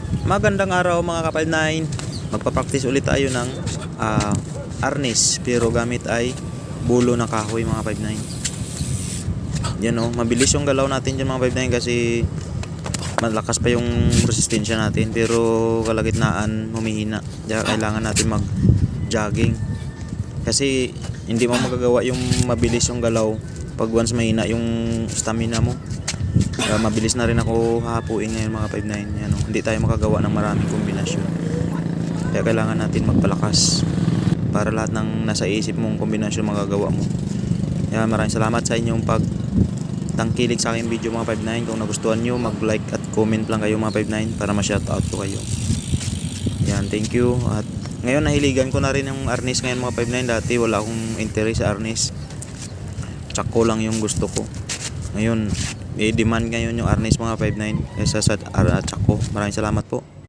Magandang araw mga ka-5-9. Magpa-practice ulit tayo ng arnis pero gamit ay bulo na kahoy mga 5-9. Yan o, mabilis yung galaw natin dyan mga 5-9 kasi malakas pa yung resistensya natin pero kalagitnaan humihina. Kaya kailangan natin mag-jogging. Kasi hindi mo magagawa yung mabilis yung galaw pag once mahina yung stamina mo. Mabilis na rin ako hahapuin ngayon mga 5-9. Yan, hindi tayo makagawa ng maraming kombinasyon. Kaya kailangan natin magpalakas para lahat ng nasa isip mong kombinasyon magagawa mo. Kaya maraming salamat sa inyong pagtangkilik sa aking video mga 5-9. Kung nagustuhan nyo, mag-like at comment lang kayo mga 5-9 para ma-shoutout ko kayo. Yan, thank you. At ngayon nahiligan ko na rin yung arnis ngayon mga 5-9. Dati wala akong interest sa arnis. Tsako lang yung gusto ko. Ngayon, i-demand ngayon yung arnis mga 5-9 kaysa sa tsako. Maraming salamat po.